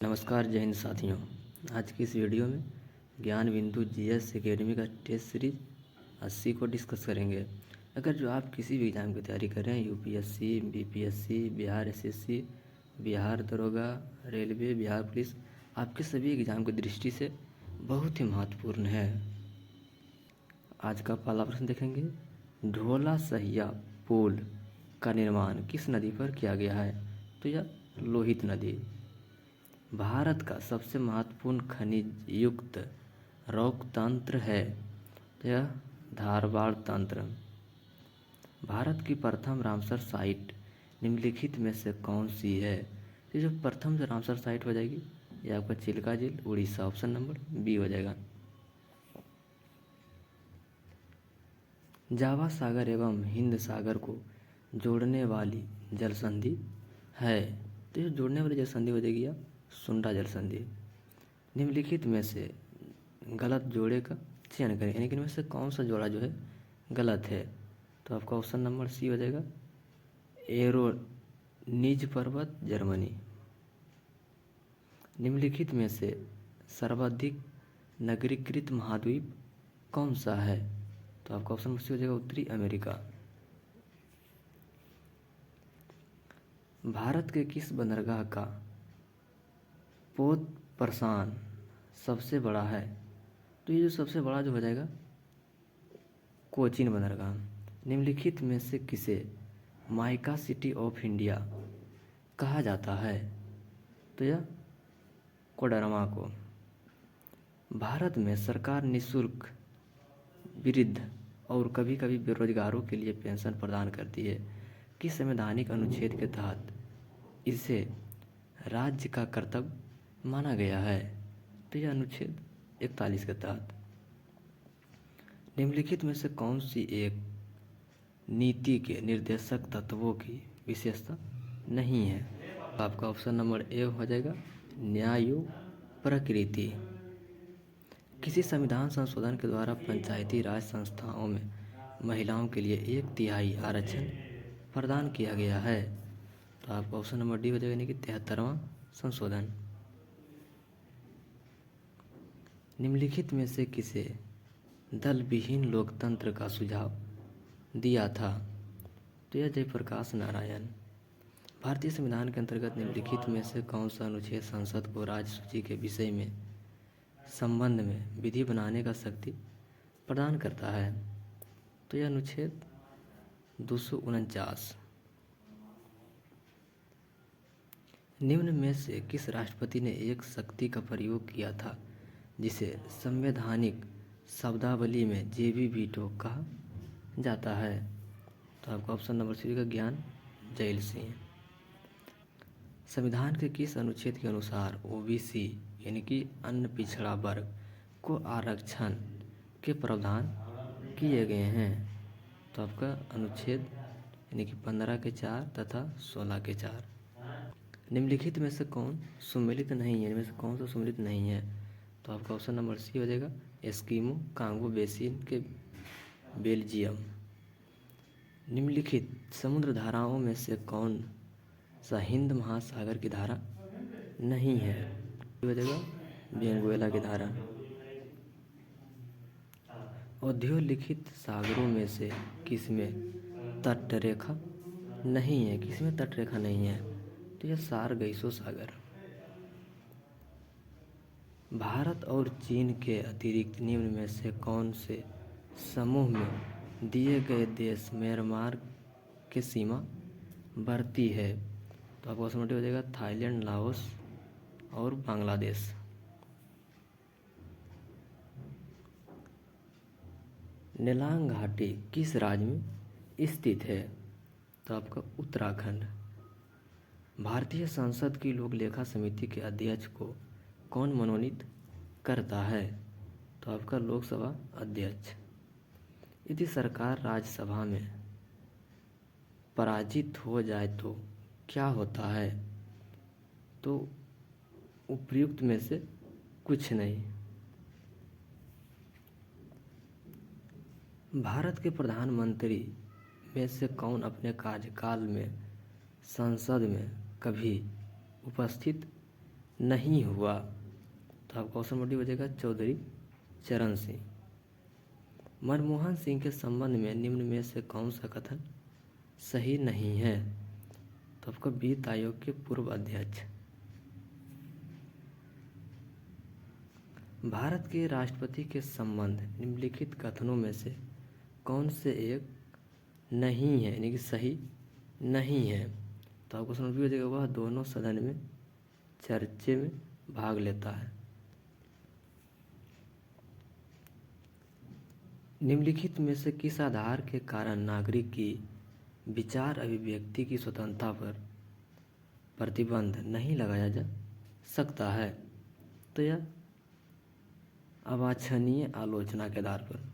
नमस्कार जय हिंद साथियों। आज की इस वीडियो में ज्ञान बिंदु जीएस एकेडमी का टेस्ट सीरीज 80 को डिस्कस करेंगे। अगर जो आप किसी भी एग्ज़ाम की तैयारी कर रहे हैं, UPSC, BPSC, Bihar SSC, Bihar दरोगा, रेलवे, बिहार पुलिस, आपके सभी एग्ज़ाम की दृष्टि से बहुत ही महत्वपूर्ण है। आज का पहला प्रश्न देखेंगे, ढोला सहिया पुल का निर्माण किस नदी पर किया गया है? तो यह लोहित नदी। भारत का सबसे महत्वपूर्ण खनिज युक्त रॉक तंत्र है, तो यह धारवाड़ तंत्र। भारत की प्रथम रामसर साइट निम्नलिखित में से कौन सी है? ये जो प्रथम जो रामसर साइट हो जाएगी, ये आपका चिल्का झील, उड़ीसा। ऑप्शन नंबर बी हो जाएगा। जावा सागर एवं हिंद सागर को जोड़ने वाली जल संधि है, तो ये जोड़ने वाली जल संधि हो जाएगी या सुंडा जल संधि। निम्नलिखित में से गलत जोड़े का चयन करें, यानी कि इनमें से कौन सा जोड़ा जो है गलत है? तो आपका ऑप्शन नंबर सी हो जाएगा, एरोनिज पर्वत, जर्मनी। निम्नलिखित में से सर्वाधिक नगरीकृत महाद्वीप कौन सा है? तो आपका ऑप्शन सी हो जाएगा, उत्तरी अमेरिका। भारत के किस बंदरगाह का पोत प्रसान सबसे बड़ा है? तो ये जो सबसे बड़ा जो हो जाएगा कोचीन बंदरगाह। निम्नलिखित में से किसे माइका सिटी ऑफ इंडिया कहा जाता है? तो यह कोडरमा को। भारत में सरकार निःशुल्क वृद्ध और कभी कभी बेरोजगारों के लिए पेंशन प्रदान करती है। किस संवैधानिक अनुच्छेद के तहत इसे राज्य का कर्तव्य माना गया है? तो यह अनुच्छेद 41 के तहत। निम्नलिखित में से कौन सी एक नीति के निर्देशक तत्वों की विशेषता नहीं है? तो आपका ऑप्शन नंबर ए हो जाएगा, न्याय प्रकृति। किसी संविधान संशोधन के द्वारा पंचायती राज संस्थाओं में महिलाओं के लिए 1/3 आरक्षण प्रदान किया गया है? तो आपका ऑप्शन नंबर डी हो जाएगा, यानी कि 73वां संशोधन। निम्नलिखित में से किसे दल विहीन लोकतंत्र का सुझाव दिया था? तो यह जयप्रकाश नारायण। भारतीय संविधान के अंतर्गत निम्नलिखित में से कौन सा अनुच्छेद संसद को राज्य सूची के विषय में संबंध में विधि बनाने का शक्ति प्रदान करता है? तो यह अनुच्छेद 249। निम्न में से किस राष्ट्रपति ने एक शक्ति का प्रयोग किया था जिसे संवैधानिक शब्दावली में जेबी वीटो कहा जाता है? तो आपका ऑप्शन नंबर सी का ज्ञान जैल सिंह। संविधान के किस अनुच्छेद के अनुसार ओबीसी यानी कि अन्य पिछड़ा वर्ग को आरक्षण के प्रावधान किए गए हैं? तो आपका अनुच्छेद यानी कि 15 के 4 तथा 16 के 4। निम्नलिखित में से कौन सम्मिलित नहीं है? इनमें से कौन सा सम्मिलित नहीं है? तो आपका ऑप्शन नंबर सी हो जाएगा, एस्किमो कांगो बेसिन के बेल्जियम। निम्नलिखित समुद्र धाराओं में से कौन सा हिंद महासागर की धारा नहीं है? हो जाएगा बेंगुएला की धारा। औद्योलिखित सागरों में से किसमें तटरेखा नहीं है? किसमें तटरेखा नहीं है? तो यह सारगैसो सागर। भारत और चीन के अतिरिक्त निम्न में से कौन से समूह में दिए गए देश म्यांमार के सीमा बढ़ती है? तो आपको ऑप्शन हो जाएगा, थाईलैंड, लाओस और बांग्लादेश। नेलांग घाटी किस राज्य में स्थित है? तो आपका उत्तराखंड। भारतीय संसद की लोक लेखा समिति के अध्यक्ष को कौन मनोनीत करता है? तो आपका लोकसभा अध्यक्ष। यदि सरकार राज्यसभा में पराजित हो जाए तो क्या होता है? तो उपर्युक्त में से कुछ नहीं। भारत के प्रधानमंत्री में से कौन अपने कार्यकाल में संसद में कभी उपस्थित नहीं हुआ। तो आपका ऑप्शन नंबर डी हो जाएगा चौधरी चरण सिंह। मनमोहन सिंह के संबंध में निम्न में से कौन सा कथन सही नहीं है? तो आपका वित्त आयोग के पूर्व अध्यक्ष। भारत के राष्ट्रपति के संबंध निम्नलिखित कथनों में से कौन से एक नहीं है, यानी कि सही नहीं है? तो आपको समझ भी हो जाएगा, वह दोनों सदन में चर्चा में भाग लेता है। निम्नलिखित में से किस आधार के कारण नागरिक की विचार अभिव्यक्ति की स्वतंत्रता पर प्रतिबंध नहीं लगाया जा सकता है? तो यह अवांछनीय आलोचना के आधार पर।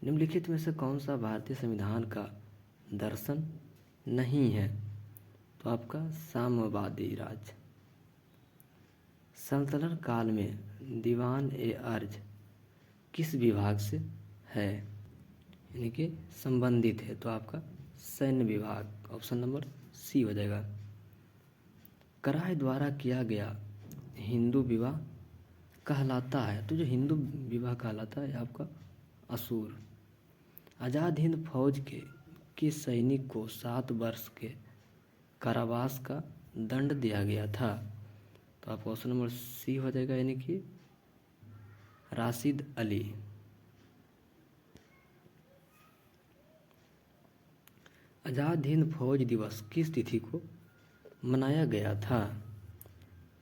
निम्नलिखित में से कौन सा भारतीय संविधान का दर्शन नहीं है? तो आपका साम्यवादी राज। संतुलन काल में दीवान ए अर्ज किस विभाग से है, यानी कि संबंधित है? तो आपका सैन्य विभाग, ऑप्शन नंबर सी हो जाएगा। कराय द्वारा किया गया हिंदू विवाह कहलाता है? तो जो हिंदू विवाह कहलाता है आपका असूर। आज़ाद हिंद फौज के किस सैनिक को 7 वर्ष के कारावास का दंड दिया गया था? तो आपका ऑप्शन नंबर सी हो जाएगा, यानी कि राशिद अली। आज़ाद हिंद फौज दिवस किस तिथि को मनाया गया था?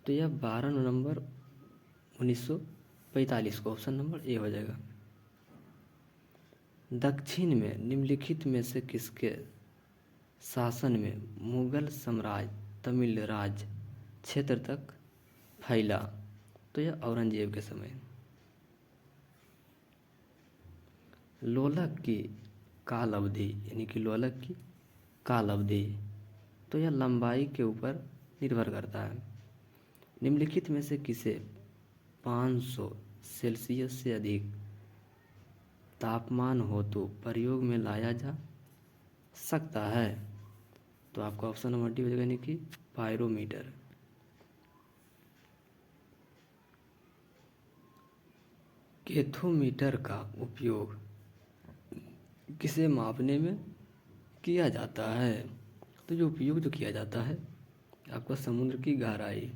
तो यह 12 नवंबर 1945 को, ऑप्शन नंबर ए हो जाएगा। दक्षिण में निम्नलिखित में से किसके शासन में मुगल साम्राज्य तमिल राज क्षेत्र तक फैला? तो यह औरंगजेब के समय। लोलक की काल अवधि, यानी कि लोलक की काल अवधि, तो यह लंबाई के ऊपर निर्भर करता है। निम्नलिखित में से किसे 500 सेल्सियस से अधिक तापमान हो तो प्रयोग में लाया जा सकता है? तो आपका ऑप्शन नंबर डी हो जाएगा, यानी कि पायरोमीटर। कैथोमीटर का उपयोग किसे मापने में किया जाता है? तो जो उपयोग जो किया जाता है आपका समुद्र की गहराई।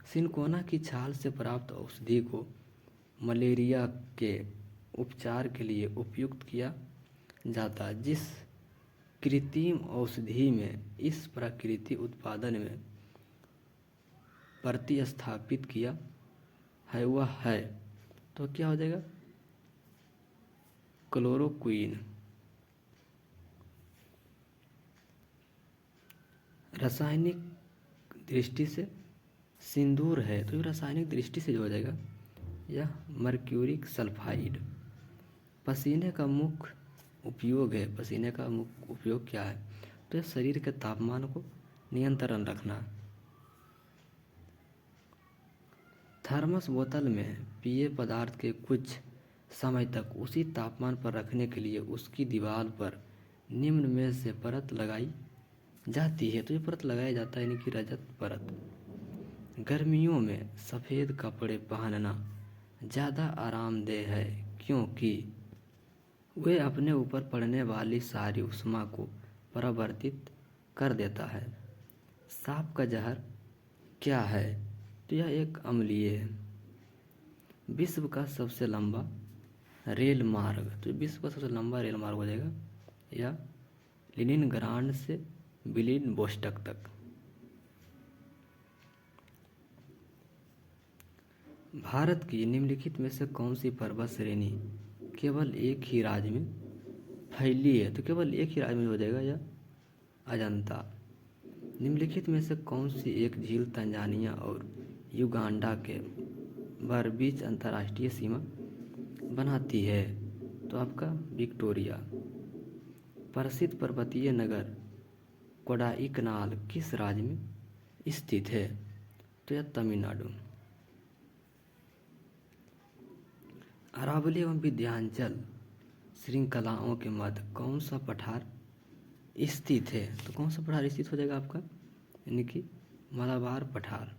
सिनकोना की छाल से प्राप्त औषधि को मलेरिया के उपचार के लिए उपयुक्त किया जाता है। जिस कृत्रिम औषधि में इस प्राकृतिक उत्पादन में प्रतिस्थापित किया है वह है? तो क्या हो जाएगा? क्लोरोक्विन। रासायनिक दृष्टि से सिंदूर है, तो रासायनिक दृष्टि से जो हो जाएगा यह मर्क्यूरिक सल्फाइड। पसीने का मुख्य उपयोग है, पसीने का मुख्य उपयोग क्या है? तो यह शरीर के तापमान को नियंत्रण रखना। थर्मस बोतल में पेय पदार्थ के कुछ समय तक उसी तापमान पर रखने के लिए उसकी दीवार पर निम्न में से परत लगाई जाती है? तो ये परत लगाया जाता है, यानी कि रजत परत। गर्मियों में सफ़ेद कपड़े पहनना ज़्यादा आरामदेह है क्योंकि वे अपने ऊपर पड़ने वाली सारी ऊष्मा को परावर्तित कर देता है। सांप का जहर क्या है? तो यह एक अम्लीय है। विश्व का सबसे लंबा रेल मार्ग, तो विश्व का सबसे लंबा रेल मार्ग हो जाएगा या लेनिनग्राड से व्लादिवोस्टोक तक। भारत की निम्नलिखित में से कौन सी पर्वत श्रेणी केवल एक ही राज्य में फैली है? तो केवल एक ही राज्य में हो जाएगा या अजंता। निम्नलिखित में से कौन सी एक झील तंजानिया और युगांडा के बीच अंतर्राष्ट्रीय सीमा बनाती है? तो आपका विक्टोरिया। प्रसिद्ध पर्वतीय नगर कोडाईकनाल किस राज्य में स्थित है? तो यह तमिलनाडु। अरावली एवं विंध्याचल श्रृंखलाओं के मध्य कौन सा पठार स्थित है? तो कौन सा पठार स्थित हो जाएगा आपका, यानी कि मलाबार पठार।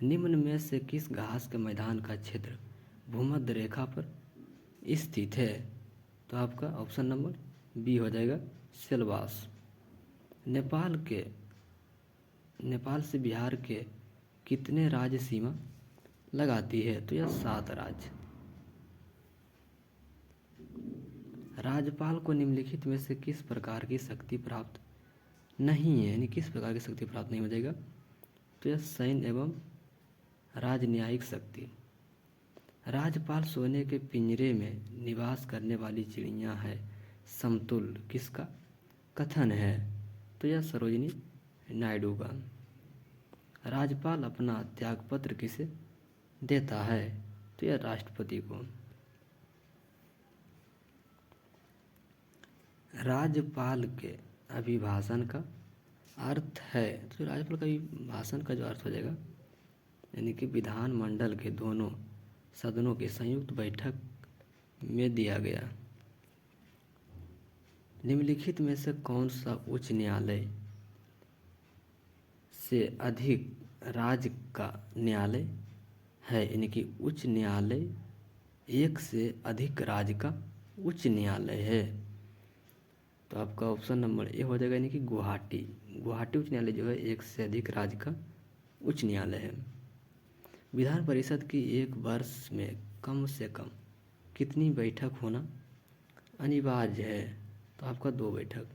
निम्न में से किस घास के मैदान का क्षेत्र भूमध्य रेखा पर स्थित है? तो आपका ऑप्शन नंबर बी हो जाएगा सेलवास। नेपाल से बिहार के कितने राज्य सीमा लगाती है? तो यह 7 राज्य। राज्यपाल को निम्नलिखित में से किस प्रकार की शक्ति प्राप्त नहीं है, यानी किस प्रकार की शक्ति प्राप्त नहीं हो जाएगा? तो यह सैन्य एवं राजन्यायिक शक्ति। राज्यपाल सोने के पिंजरे में निवास करने वाली चिड़िया है, समतुल्य किसका कथन है? तो यह सरोजिनी नायडू का। राज्यपाल अपना त्यागपत्र किसे देता है? तो यह राष्ट्रपति को। राज्यपाल के अभिभाषण का अर्थ है, तो राज्यपाल का अभिभाषण का जो अर्थ हो जाएगा, यानी कि विधानमंडल के दोनों सदनों की संयुक्त बैठक में दिया गया। निम्नलिखित में से कौन सा उच्च न्यायालय से अधिक राज्य का न्यायालय है? यानी कि उच्च न्यायालय एक से अधिक राज्य का उच्च न्यायालय है। तो आपका ऑप्शन नंबर ए हो जाएगा, यानी कि गुवाहाटी उच्च न्यायालय जो है एक से अधिक राज्य का उच्च न्यायालय है। विधान परिषद की एक वर्ष में कम से कम कितनी बैठक होना अनिवार्य है? तो आपका 2 बैठक।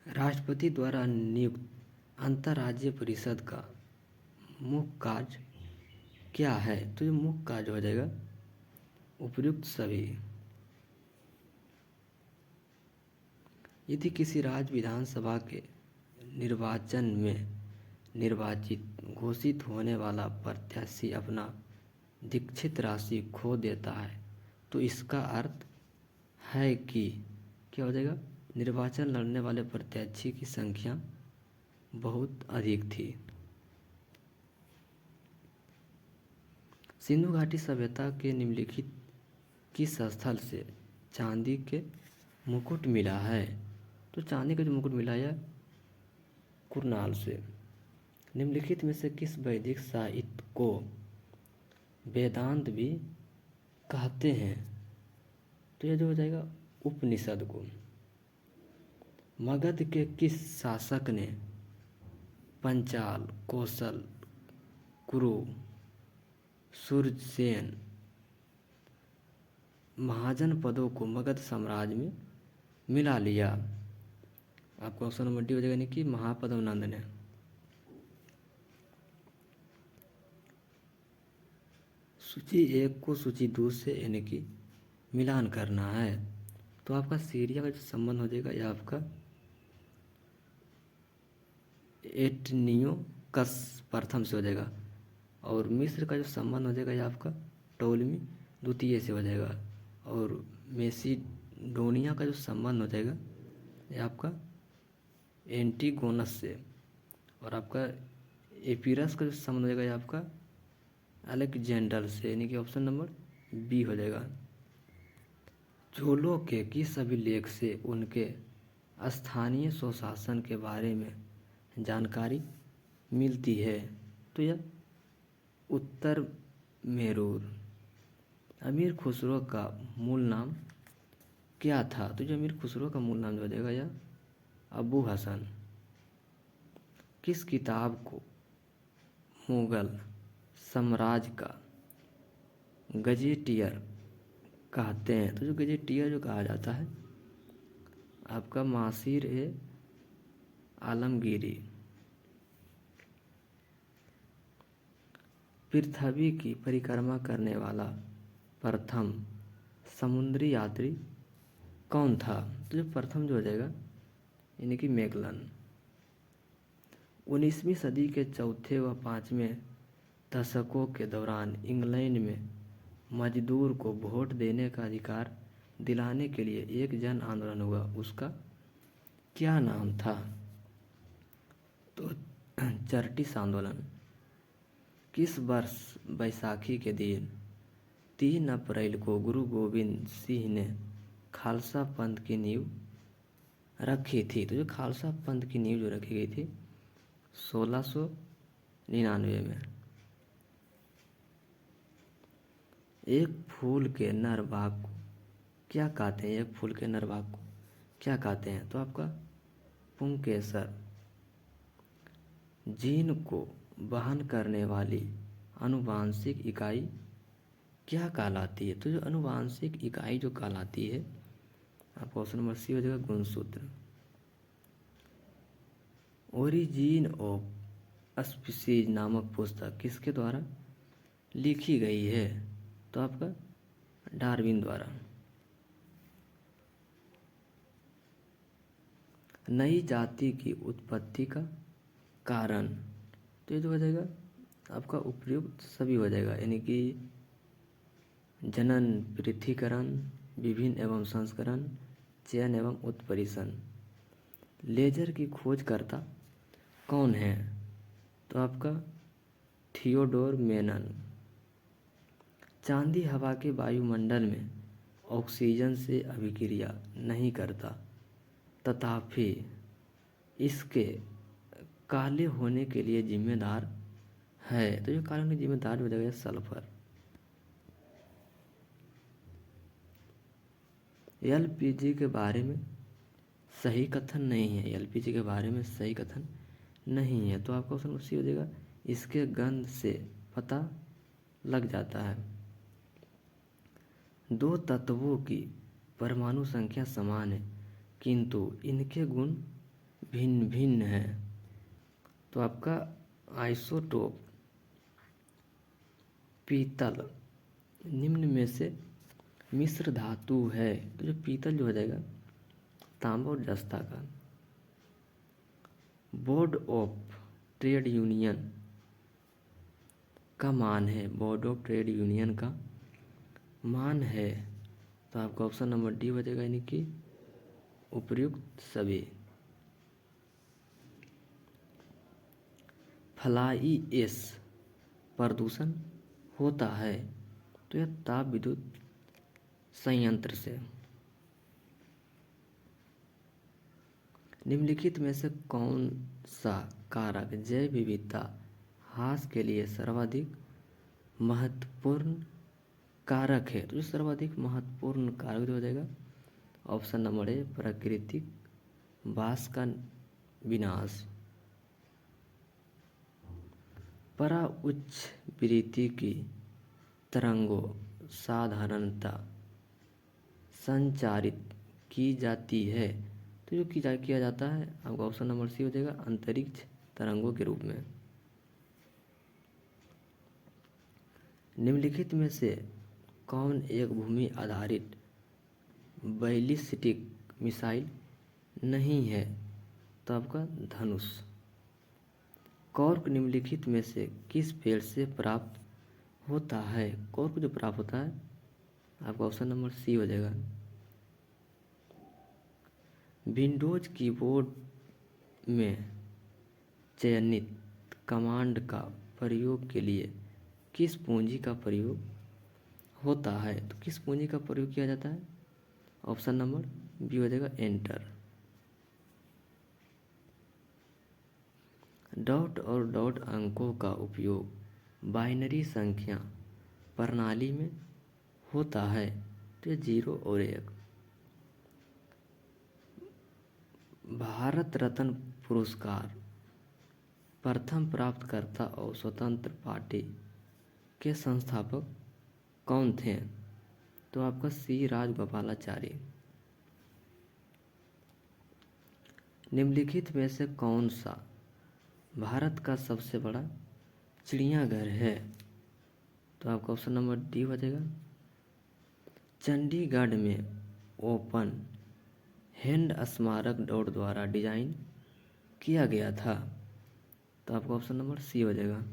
राष्ट्रपति द्वारा नियुक्त अंतर्राज्यीय परिषद का मुख्य कार्य क्या है? तो ये मुख्य कार्य हो जाएगा उपर्युक्त सभी। यदि किसी राज्य विधानसभा के निर्वाचन में निर्वाचित घोषित होने वाला प्रत्याशी अपना दीक्षित राशि खो देता है, तो इसका अर्थ है कि क्या हो जाएगा? निर्वाचन लड़ने वाले प्रत्याशी की संख्या बहुत अधिक थी। सिंधु घाटी सभ्यता के निम्नलिखित किस स्थल से चांदी के मुकुट मिला है? तो चांदी का जो मुकुट मिला है कुरनाल से। निम्नलिखित में से किस वैदिक साहित्य को वेदांत भी कहते हैं? तो यह जो हो जाएगा उपनिषद को। मगध के किस शासक ने पंचाल, कौशल, कुरु, सूर्यसेन, महाजन पदों को मगध साम्राज्य में मिला लिया? आपको ऑप्शन नंबर डी हो जाएगा, यानी कि महापद्म नंद ने। सूची 1 को सूची 2 से यानी कि मिलान करना है। तो आपका सीरिया का जो संबंध हो जाएगा यह आपका एटनियोकस प्रथम से हो जाएगा, और मिस्र का जो संबंध हो जाएगा यह आपका टोलमी द्वितीय से हो जाएगा, और मेसिडोनिया का जो संबंध हो जाएगा यह आपका एंटीगोनस से, और आपका एपीरस का जो संबंध हो जाएगा यह आपका अलेक्जेंडर से, यानी कि ऑप्शन नंबर बी हो जाएगा। चोलों के किस अभिलेख से उनके स्थानीय स्वशासन के बारे में जानकारी मिलती है? तो यह उत्तर मेरूर। अमीर खुसरो का मूल नाम क्या था? तो जो अमीर खुसरो का मूल नाम जो हो जाएगा यह अबू हसन। किस किताब को मुगल साम्राज्य का गजेटियर कहते हैं? तो जो गजेटियर जो कहा जाता है आपका मासिर ए आलमगीरी। पृथ्वी की परिक्रमा करने वाला प्रथम समुद्री यात्री कौन था? तो जो प्रथम जो हो जाएगा यानी कि मैगलन। 19वीं सदी के चौथे व 5वें दशकों के दौरान इंग्लैंड में मजदूर को वोट देने का अधिकार दिलाने के लिए एक जन आंदोलन हुआ, उसका क्या नाम था? तो चर्टिस आंदोलन। किस वर्ष बैसाखी के दिन 3 अप्रैल को गुरु गोविंद सिंह ने खालसा पंथ की नींव रखी थी? तो जो खालसा पंथ की नींव जो रखी गई थी 1699 में। एक फूल के नर बाघ को क्या कहते हैं? एक फूल के नर बाघ को क्या कहते हैं? तो आपका पुंकेसर। जीन को वहन करने वाली आनुवांशिक इकाई क्या कहलाती है? तो जो आनुवांशिक इकाई जो कहलाती है, आपका ऑप्शन नंबर सी हो जाएगा गुणसूत्र। ओरिजिन ऑफ स्पीसीज नामक पुस्तक किसके द्वारा लिखी गई है? तो आपका डार्विन द्वारा। नई जाति की उत्पत्ति का कारण, तो ये जो हो जाएगा आपका उपयुक्त सभी हो जाएगा, यानी कि जनन, पृथक्करण, विभिन्न एवं संस्करण, चयन एवं उत्परीषण। लेजर की खोजकर्ता कौन है? तो आपका थियोडोर मेनन। चांदी हवा के वायुमंडल में ऑक्सीजन से अभिक्रिया नहीं करता, तथापि इसके काले होने के लिए जिम्मेदार है। तो जो काले होने के जिम्मेदार हो जाएगा सल्फर। एलपीजी के बारे में सही कथन नहीं है। एलपीजी के बारे में सही कथन नहीं है, तो आपका ऑप्शन सी हो जाएगा। इसके गंध से पता लग जाता है। दो तत्वों की परमाणु संख्या समान है, किंतु इनके गुण भिन्न भिन्न हैं। तो आपका आइसोटोप पीतल निम्न में से मिश्र धातु है। तो जो पीतल जो हो जाएगा तांबा और जस्ता का। बोर्ड ऑफ ट्रेड यूनियन का मान है। बोर्ड ऑफ ट्रेड यूनियन का मान है, तो आपका ऑप्शन नंबर डी हो जाएगा, यानी कि उपयुक्त सभी। फ्लाई ऐश प्रदूषण होता है, तो यह ताप विद्युत संयंत्र से। निम्नलिखित में से कौन सा कारक जैव विविधता ह्रास के लिए सर्वाधिक महत्वपूर्ण कारक है? तो जो सर्वाधिक महत्वपूर्ण कारक जो हो जाएगा ऑप्शन नंबर ए प्राकृतिक बास का विनाश। परा उच्च वृत्ति की तरंगों साधारणता संचारित की जाती है, तो जो किया जाता है आपका ऑप्शन नंबर सी हो जाएगा अंतरिक्ष तरंगों के रूप में। निम्नलिखित में से कौन एक भूमि आधारित बैलिस्टिक मिसाइल नहीं है? तो आपका धनुष। कॉर्क निम्नलिखित में से किस पेड़ से प्राप्त होता है? कॉर्क जो प्राप्त होता है आपका ऑप्शन नंबर सी हो जाएगा। विंडोज कीबोर्ड में चयनित कमांड का प्रयोग के लिए किस पूंजी का प्रयोग होता है? तो किस पूंजी का प्रयोग किया जाता है? ऑप्शन नंबर बी हो जाएगा एंटर। डॉट और डॉट अंकों का उपयोग बाइनरी संख्या प्रणाली में होता है, तो 0 और 1। भारत रत्न पुरस्कार प्रथम प्राप्तकर्ता और स्वतंत्र पार्टी के संस्थापक कौन थे? तो आपका सी राजगोपालाचारी। निम्नलिखित में से कौन सा भारत का सबसे बड़ा चिड़ियाघर है? तो आपका ऑप्शन नंबर डी हो जाएगा। चंडीगढ़ में ओपन हैंड स्मारक दौड़ द्वारा डिजाइन किया गया था, तो आपका ऑप्शन नंबर सी हो जाएगा।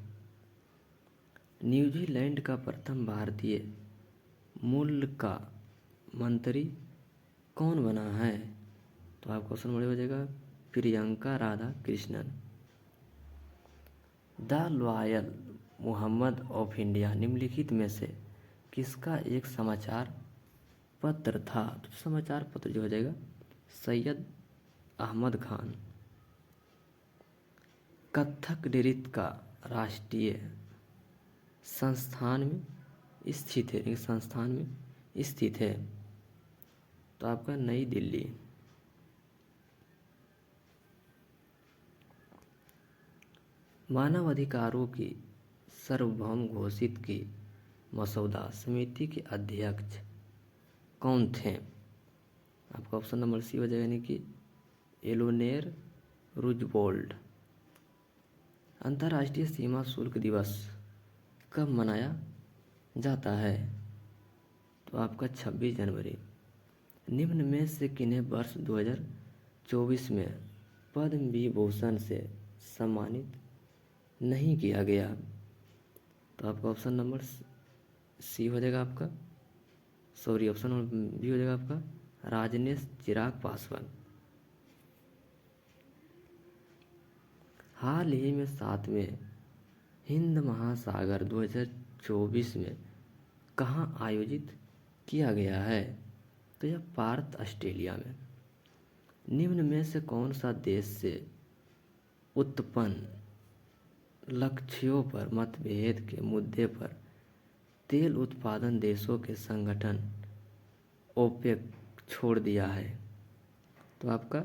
न्यूजीलैंड का प्रथम भारतीय मूल का मंत्री कौन बना है? तो आपका ऑप्शन नंबर हो जाएगा Priyanka Radha Krishnan. The loyal Mohammad of India निम्नलिखित में से किसका एक समाचार पत्र था? तो समाचार पत्र जो हो जाएगा सैयद अहमद खान। कथक नृत्य का राष्ट्रीय संस्थान में स्थित है। तो आपका नई दिल्ली। मानव अधिकारों की सार्वभौम घोषित की मसौदा समिति के अध्यक्ष कौन थे? आपका ऑप्शन नंबर सी हो जाएगा, यानी कि एलोनेर रूजवेल्ट। अंतर्राष्ट्रीय सीमा शुल्क दिवस कब मनाया जाता है? तो आपका 26 जनवरी। निम्न में से किन्हें वर्ष 2024 में पद्म विभूषण से सम्मानित नहीं किया गया? तो आपका ऑप्शन नंबर सी हो जाएगा आपका, सॉरी ऑप्शन नंबर बी हो जाएगा आपका राजनेश चिराग पासवान। हाल ही में 7वें हिंद महासागर 2024 में कहाँ आयोजित किया गया है? तो यह पार्थ ऑस्ट्रेलिया में। निम्न में से कौन सा देश से उत्पन्न लक्ष्यों पर मतभेद के मुद्दे पर तेल उत्पादन देशों के संगठन ओपेक छोड़ दिया है? तो आपका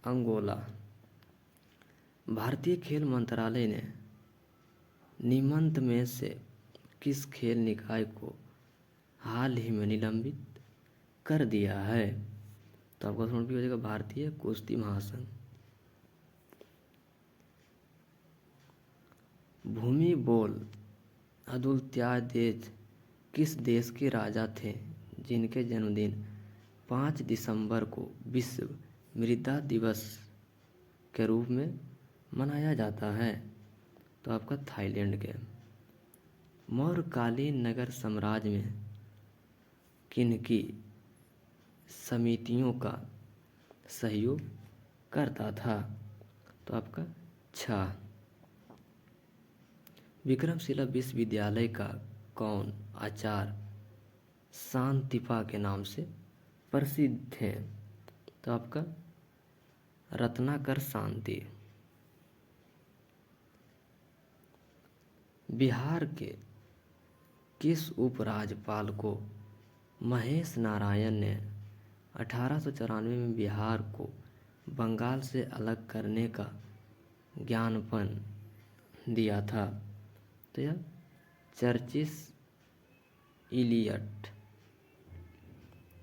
अंगोला। भारतीय खेल मंत्रालय ने निम्न में से किस खेल निकाय को हाल ही में निलंबित कर दिया है? तो आपका ऑप्शन भी हो जाएगा भारतीय कुश्ती महासंघ। भूमि बोल अदुल्त्यादेज किस देश के राजा थे जिनके जन्मदिन 5 दिसंबर को विश्व मृदा दिवस के रूप में मनाया जाता है? तो आपका थाईलैंड के। मौर्यकालीन नगर साम्राज्य में किनकी समितियों का सहयोग करता था? तो आपका छह। विक्रमशिला विश्वविद्यालय का कौन आचार्य शांतिपा के नाम से प्रसिद्ध है? तो आपका रत्नाकर शांति। बिहार के किस उपराज्यपाल को महेश नारायण ने 1894 में बिहार को बंगाल से अलग करने का ज्ञापन दिया था? तो यह चर्चिस इलियट।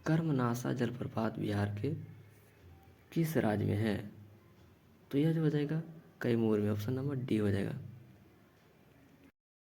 कर्मनाशा जलप्रपात बिहार के किस राज्य में है? तो यह जो हो जाएगा कैमूर में। ऑप्शन नंबर डी हो जाएगा।